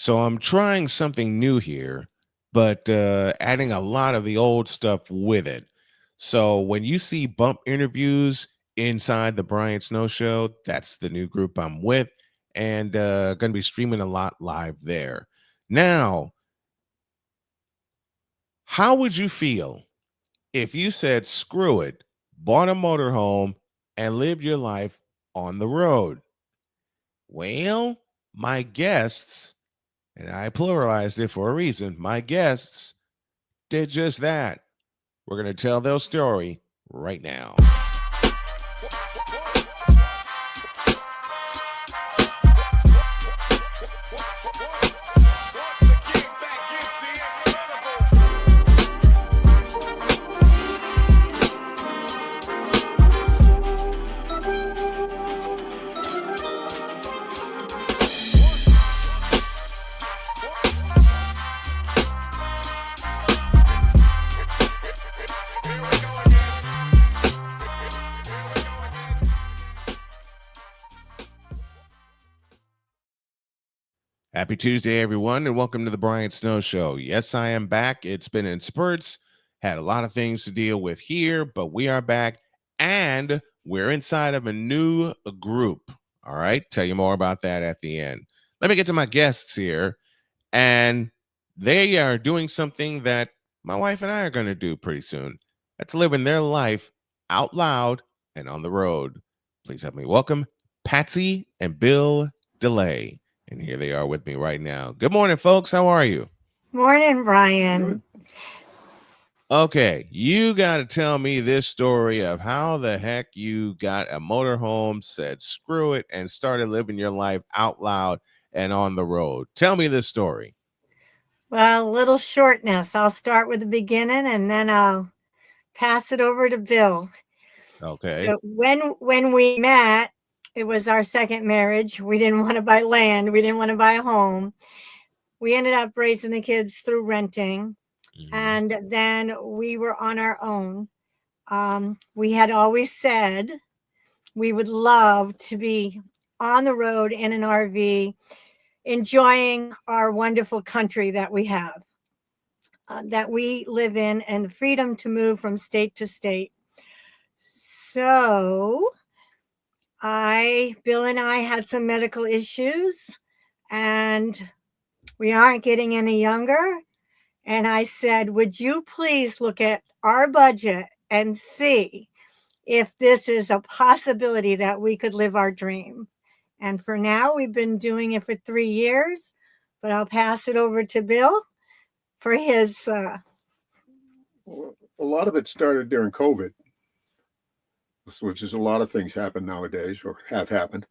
So I'm trying something new here, but adding a lot of the old stuff with it. So when you see bump interviews inside the Brian Snow Show, that's the new group I'm with, and going to be streaming a lot live there. Now, how would you feel if you said, screw it, bought a motorhome, and lived your life on the road? Well, my guests, and I pluralized it for a reason, my guests did just that. We're going to tell their story right now. Happy Tuesday, everyone, and welcome to the Brian Snow Show. Yes, I am back. It's been in spurts, had a lot of things to deal with here, but we are back and we're inside of a new group. All right, tell you more about that at the end. Let me get to my guests here, and they are doing something that my wife and I are going to do pretty soon. That's living their life out loud and on the road. Please help me welcome Patsy and Bill Dullea. And here they are with me right now. Good morning, folks. How are you? Morning, Brian. Okay, you got to tell me this story of how the heck you got a motorhome, said screw it, and started living your life out loud and on the road. Tell me this story. Well, a little shortness. I'll start with the beginning and then I'll pass it over to Bill. Okay. So when we met, it was our second marriage. We didn't want to buy land. We didn't want to buy a home. We ended up raising the kids through renting. And then we were on our own. We had always said we would love to be on the road in an RV, enjoying our wonderful country that we have, that we live in, and freedom to move from state to state. So Bill and I had some medical issues, and we aren't getting any younger. And I said, would you please look at our budget and see if this is a possibility that we could live our dream? And for now, we've been doing it for 3 years, but I'll pass it over to Bill for his. Well, a lot of it started during COVID, which is a lot of things happen nowadays or have happened.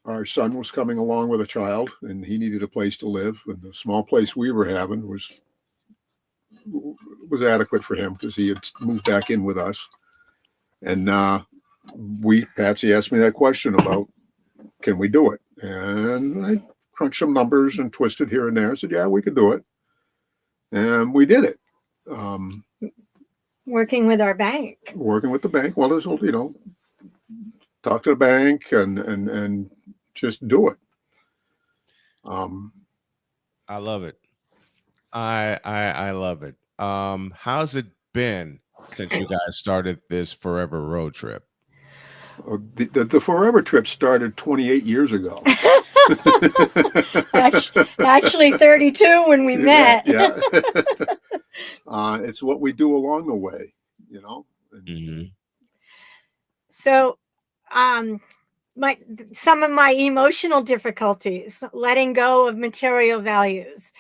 Our son was coming along with a child, and he needed a place to live. And the small place we were having was adequate for him because he had moved back in with us. And Patsy asked me that question about, can we do it? And I crunched some numbers and twisted here and there. I said, yeah, we could do it. And we did it. Working with our bank. Working with the bank. Well, there's, talk to the bank and just do it. I love it. I love it. How's it been since you guys started this forever road trip? The forever trip started 28 years ago. Actually 32 when we met. Yeah. It's what we do along the way, So some of my emotional difficulties, letting go of material values,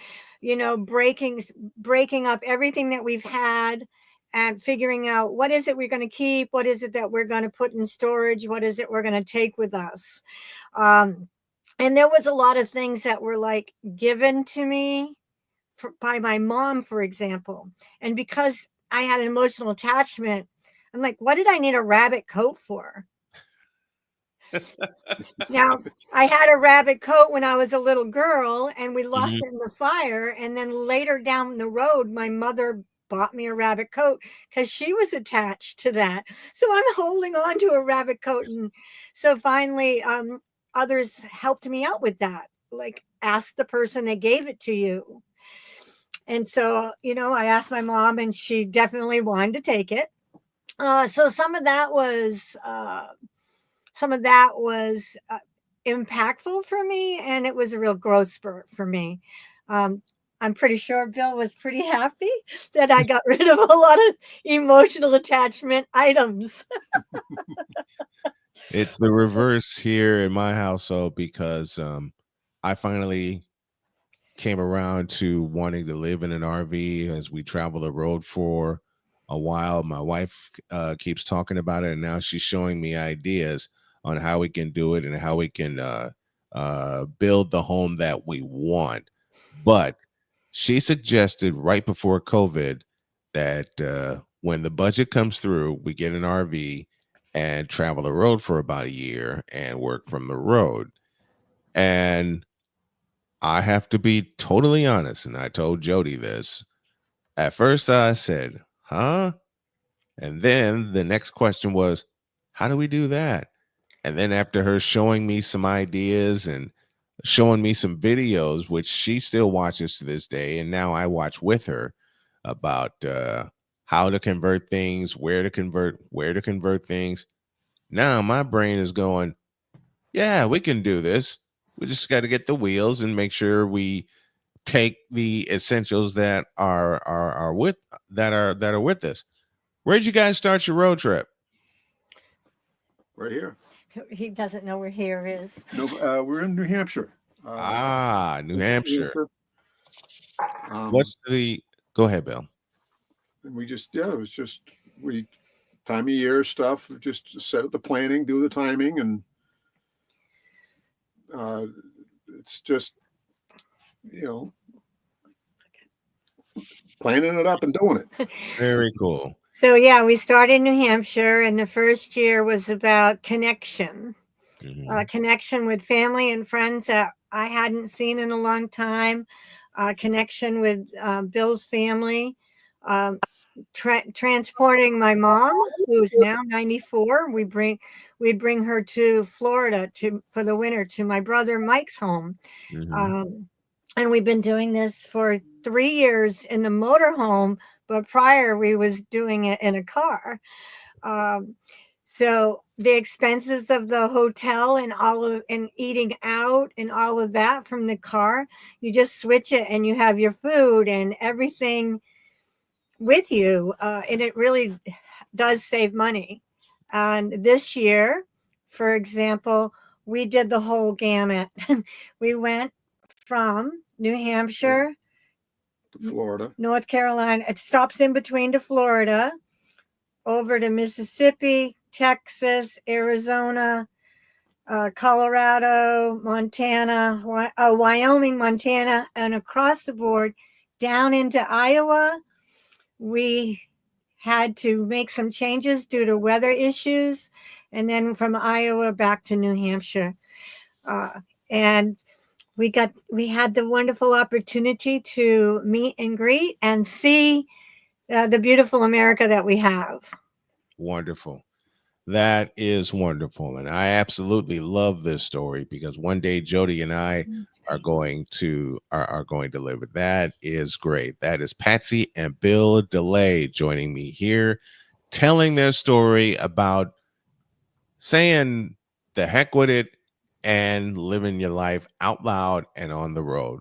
breaking up everything that we've had and figuring out what is it we're going to keep, what is it that we're going to put in storage, what is it we're going to take with us. And there was a lot of things that were like given to me by my mom, for example. And because I had an emotional attachment, I'm like, what did I need a rabbit coat for? Now, I had a rabbit coat when I was a little girl, and we lost it in the fire. And then later down the road, my mother bought me a rabbit coat because she was attached to that. So I'm holding on to a rabbit coat. And so finally, others helped me out with that. like ask the person that gave it to you. And so, I asked my mom, and she definitely wanted to take it. So some of that was impactful for me, and it was a real growth spurt for me. Um, I'm pretty sure Bill was pretty happy that I got rid of a lot of emotional attachment items. It's the reverse here in my household because I finally came around to wanting to live in an RV as we travel the road for a while. My wife keeps talking about it, and now she's showing me ideas on how we can do it and how we can build the home that we want. But she suggested right before COVID that when the budget comes through, we get an RV and travel the road for about a year and work from the road. And I have to be totally honest, and I told Jody this. At first, I said, huh? And then the next question was, how do we do that? And then after her showing me some ideas and showing me some videos, which she still watches to this day, and now I watch with her about how to convert things, where to convert things. Now my brain is going, yeah, we can do this. We just got to get the wheels and make sure we take the essentials that are with that are with us. Where'd you guys start your road trip? Right here. He doesn't know where here is. No, we're in New Hampshire. New Hampshire. What's the? Go ahead, Bill. And we just it was just we time of year stuff. Just set up the planning, do the timing, and it's just planning it up and doing it. Very cool. So yeah, we started in New Hampshire, and the first year was about connection, connection with family and friends that I hadn't seen in a long time, connection with Bill's family, transporting my mom, who's now 94. We'd bring her to Florida for the winter to my brother Mike's home. And we've been doing this for 3 years in the motorhome, but prior we was doing it in a car. So the expenses of the hotel and eating out and all of that from the car, you just switch it and you have your food and everything with you. And it really does save money. And this year, for example, we did the whole gamut. We went from New Hampshire, Florida, North Carolina. It stops in between to Florida, over to Mississippi, Texas, Arizona, Colorado, Montana, Wyoming, Montana, and across the board down into Iowa. We had to make some changes due to weather issues, and then from Iowa back to New Hampshire. And we had the wonderful opportunity to meet and greet and see the beautiful America that we have. Wonderful. That is wonderful. And I absolutely love this story because one day Jody and I are going to live it. That is great. That is Patsy and Bill Dullea joining me here, telling their story about saying the heck with it and living your life out loud and on the road.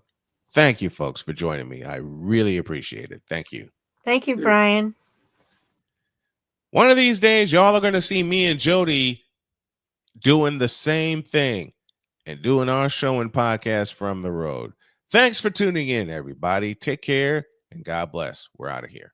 Thank you, folks, for joining me. I really appreciate it. Thank you. Thank you, Brian. One of these days, y'all are going to see me and Jody doing the same thing and doing our show and podcast from the road. Thanks for tuning in, everybody. Take care and God bless. We're out of here.